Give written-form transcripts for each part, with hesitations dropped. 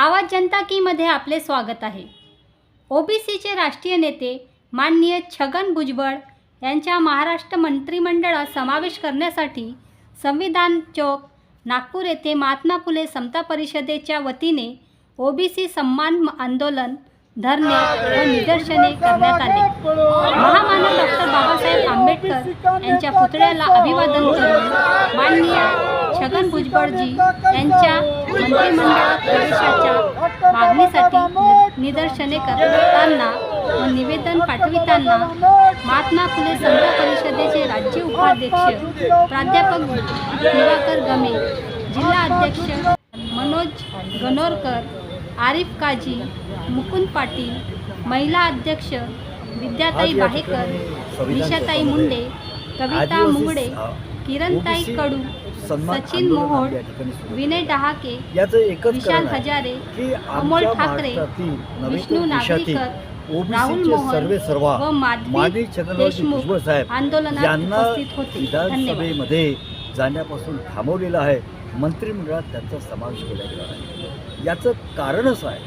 आवाज जनता की मध्ये आपले स्वागत आहे। ओबीसीचे राष्ट्रीय नेते माननीय छगन भुजबळ यांच्या महाराष्ट्र मंत्रिमंडळात समावेश करण्यासाठी संविधान चौक नागपूर येथे महात्मा फुले समता परिषदेच्या वतीने ओबीसी सम्मान आंदोलन, धरणे व निदर्शने करण्यात आले। महामानव डॉक्टर बाबासाहेब आंबेडकर यांच्या पुतळ्याला अभिवादन करून माननीय छगन भुजबळजी यांच्या मंत्रिमंडळात प्रवेशाच्या मागणीसाठी निदर्शने करताना व निवेदन पाठविताना महात्मा फुले समता परिषदेचे राज्य उपाध्यक्ष प्राध्यापक दिवाकर गमे, जिल्हा अध्यक्ष मनोज गणोरकर, आरिफ काजी, मुकुंद पाटील, महिला अध्यक्ष विद्याताई बाहेकर, निशाताई मुंडे, कविता मुंगडे, किरणताई कडू, सचिन मोहोड, विनय डहाके, विशाल हजारे, अमोल ठाकरे, विष्णू नागरीकर, राहुल मोहन व माधवी देशमुख आंदोलनात उपस्थित होते। विधानसभेमध्ये जाण्यापासून थांबवलेला आहे। मंत्रिमंडळात त्यांचा समावेश केला गेला आहे। याचं कारण असं आहे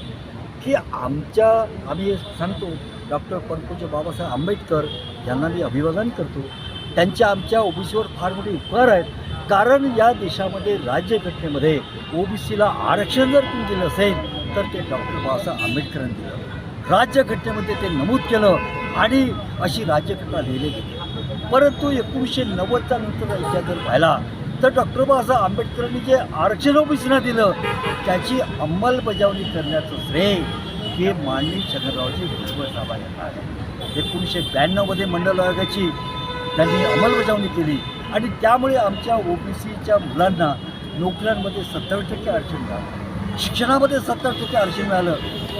की आम्ही सांगतो डॉक्टर पंतप्रभू बाबासाहेब आंबेडकर यांना मी अभिवादन करतो। त्यांच्या आमच्या ओबीसीवर फार मोठे उपकार आहेत, कारण या देशामध्ये राज्यघटनेमध्ये ओबीसीला आरक्षण जर तुम्ही दिलं असेल तर ते डॉक्टर बाबासाहेब आंबेडकरांनी दिलं। राज्यघटनेमध्ये ते नमूद केलं आणि अशी राज्यघटना लिहिली गेली। परंतु 1990च्या नंतर इतिहास जर पाहिला तर डॉक्टर बाबासाहेब आंबेडकरांनी जे आरक्षण ओबीसीला दिलं त्याची अंमलबजावणी करण्याचं श्रेय हे माननीय छगनरावजी भुजबळ साहेब यांना आहे। 1992मध्ये मंडल आयोगाची त्यांनी अंमलबजावणी केली आणि त्यामुळे आमच्या ओबीसीच्या मुलांना नोकऱ्यांमध्ये 70% आरक्षण मिळालं, शिक्षणामध्ये 70% आरक्षण मिळालं।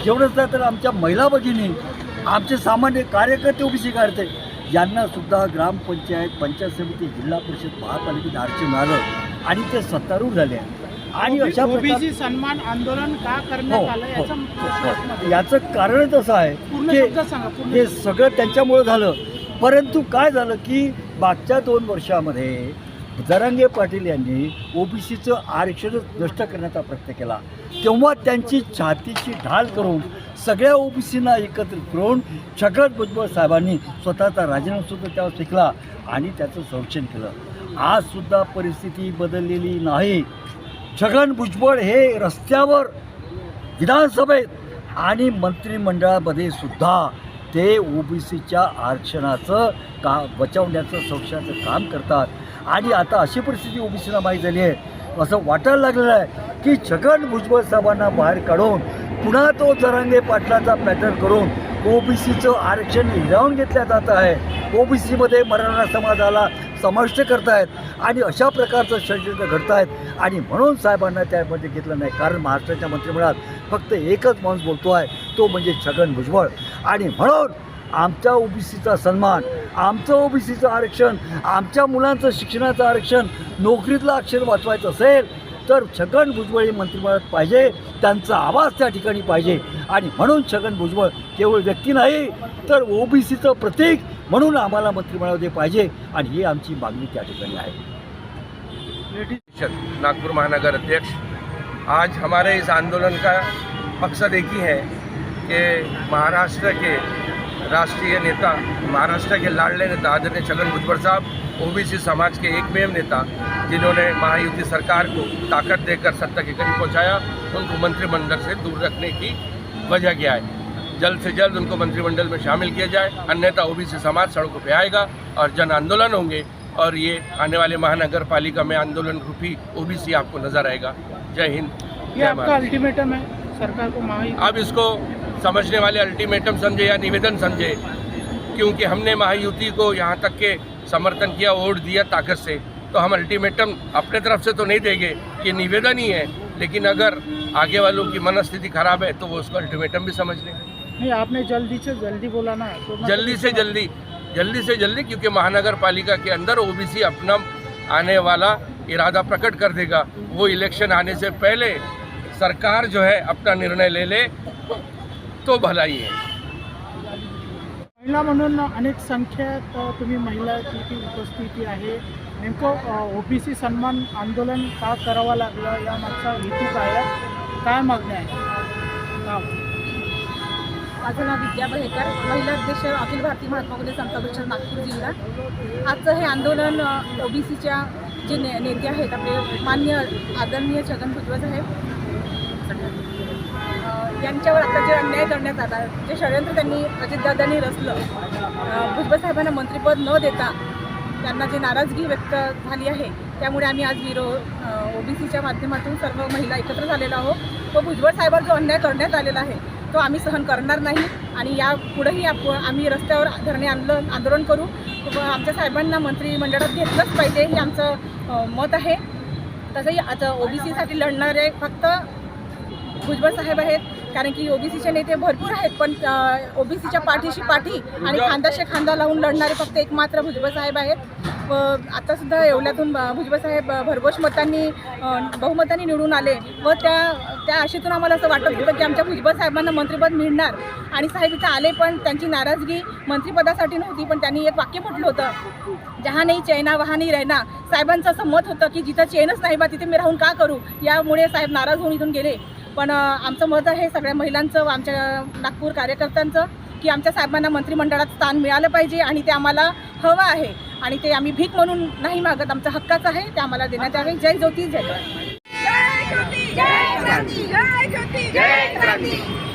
एवढंच नाही तर आमच्या महिला भगिनी, आमचे सामान्य कार्यकर्ते ओबीसी कार्यकर्ते यांनासुद्धा ग्रामपंचायत, पंचायत समिती, जिल्हा परिषद, महापालिकेत आरक्षण मिळालं आणि ते सत्तारूढ झाले। आणि अशा ओबीसी सन्मान आंदोलन का करण्यात आलं याचं कारणच असं आहे की हे सगळं त्यांच्यामुळे झालं। परंतु काय झालं की मागच्या 2 वर्षामध्ये जरांगे पाटील यांनी ओबीसीचं आरक्षणच नष्ट करण्याचा प्रयत्न केला। तेव्हा त्यांची छातीची ढाल करून सगळ्या ओबीसींना एकत्रित करून छगन भुजबळ साहेबांनी स्वतःचा राजीनामासुद्धा त्यावर फेकला आणि त्याचं संरक्षण केलं। आजसुद्धा परिस्थिती बदललेली नाही। छगन भुजबळ हे रस्त्यावर, विधानसभेत आणि मंत्रिमंडळामध्ये सुद्धा ते ओबीसीच्या आरक्षणाचं बचावण्याचं, संरक्षणाचं काम करतात। आणि आता अशी परिस्थिती ओबीसीला माहीत झाली आहे, असं वाटायला लागलेलं आहे की छगन भुजबळ साहेबांना बाहेर काढून पुन्हा तो जरांगे पाटलाचा पॅटर्न करून ओबीसीचं आरक्षण हिरावून घेतलं जात आहे। ओबीसीमध्ये मराठा समाजाला समाविष्ट करतायत आणि अशा प्रकारचं षडयंत्र घडतायत आणि म्हणून साहेबांना त्यामध्ये घेतलं नाही। कारण महाराष्ट्राच्या मंत्रिमंडळात फक्त एकच माणूस बोलतो आहे, तो म्हणजे छगन भुजबळ। आणि म्हणून आमच्या ओबीसीचा सन्मान, आमचं ओबीसीचं आरक्षण, आमच्या मुलांचं शिक्षणाचं आरक्षण, नोकरीतलं अक्षर वाचवायचं असेल तर छगन भुजबळ हे मंत्रिमंडळात पाहिजे, त्यांचा आवाज त्या ठिकाणी पाहिजे। आणि म्हणून छगन भुजबळ केवळ व्यक्ती नाही तर ओबीसीचं प्रतीक म्हणून आम्हाला मंत्रिमंडळामध्ये पाहिजे आणि ही आमची मागणी त्या ठिकाणी आहे। नागपुर महानगर अध्यक्ष, आज हमारे इस आंदोलन का मकसद एक ही है कि महाराष्ट्र के राष्ट्रीय नेता, महाराष्ट्र के लाडले नेता आदरणीय छगन भुजबळ साहब, ओबीसी समाज के एकमेव नेता जिन्होंने महायुति सरकार को ताकत देकर सत्ता के करीब पहुंचाया, उनको मंत्रिमंडल से दूर रखने की वजह क्या है। जल्द से जल्द उनको मंत्रिमंडल में शामिल किया जाए, अन्यथा ओबीसी समाज सड़कों पे आएगा और जन आंदोलन होंगे और ये आने वाले महानगर पालिका में आंदोलन रूपी ओबीसी आपको नजर आएगा। जय हिंद। ये आपका अल्टीमेटम है सरकार को महायुति। अब इसको समझने वाले अल्टीमेटम समझे या निवेदन समझे, क्योंकि हमने महायुति को यहाँ तक के समर्थन किया, वोट दिया ताकत से, तो हम अल्टीमेटम अपने तरफ से तो नहीं देंगे, ये निवेदन ही है। लेकिन अगर आगे वालों की मनस्थिति खराब है तो वो उसको अल्टीमेटम भी समझ लें। नहीं, आपने जल्दी से जल्दी बोला ना, तो जल्दी से जल्दी, क्योंकि महानगर पालिका के अंदर ओबीसी अपना आने वाला इरादा प्रकट कर देगा। वो इलेक्शन आने से पहले सरकार जो है अपना निर्णय ले तो भलाई है। महिला म्हणून अनेक संख्येत तुम्ही महिलाची उपस्थिती आहे। नेमकं ओबीसी सन्मान आंदोलन का करावं लागलं, यामागचा हेतू काय मागण्या आहे? नाव माझं नाव विद्या बहेकर, महिला अध्यक्ष अखिल भारतीय महात्मा फुले समता परिषद नागपूर जिल्हा. आजचं हे आंदोलन ओबीसीच्या जे नेते आहेत आपले माननीय आदरणीय छगन भुजबळ साहेब यांच्यावर आता जे अन्याय करण्यात आला, जे षडयंत्र त्यांनी अजितदादांनी रचलं, भुजबळ साहेबांना मंत्रिपद न देता त्यांना जी नाराजगी व्यक्त झाली आहे, त्यामुळे आम्ही आज ओबीसीच्या माध्यमातून सर्व महिला एकत्र झालेलो आहोत. तो भुजबळ साहेबांवर जो अन्याय करण्यात आलेला आहे तो आम्ही सहन करणार नाही आणि यापुढेही आम्ही रस्त्यावर धरणे आंदोलन करू. आमच्या साहेबांना मंत्रिमंडळात घेतलंच पाहिजे हे आमचं मत आहे. तसंही आता ओबीसीसाठी लढणारे फक्त भुजबळ साहेब आहेत, कारण की ओबीसीचे नेते भरपूर आहेत, पण ओबीसीच्या पाठीशी पाठी आणि खांद्याशी खांदा लावून लढणारे फक्त एकमात्र भुजबळ साहेब आहेत. व आत्तासुद्धा येवल्यातून भुजबळ साहेब भरघोष मतांनी बहुमतांनी निवडून आले व त्या आशेतून आम्हाला असं वाटत होतं की आमच्या भुजबळ साहेबांना मंत्रिपद मिळणार आणि साहेब इथं आले, पण त्यांची नाराजगी मंत्रिपदासाठी नव्हती, पण त्यांनी एक वाक्य म्हटलं होतं, जहा नाही चैना वहा नाही रहना. साहेबांचं असं मत होतं की जिथं चैनच नाही बा तिथे मी राहून का करू, यामुळे साहेब नाराज होऊन इथून गेले. पण आमचं मत आहे सगळ्या महिलांचं व आमच्या नागपूर कार्यकर्त्यांचं की आमच्या साहेबांना मंत्रिमंडळात स्थान मिळालं पाहिजे आणि ते आम्हाला हवं आहे आणि ते आम्ही भीक म्हणून नाही मागत, आमचा हक्काचं आहे, ते आम्हाला देण्यात यावे. जय ज्योती जय क्रांती.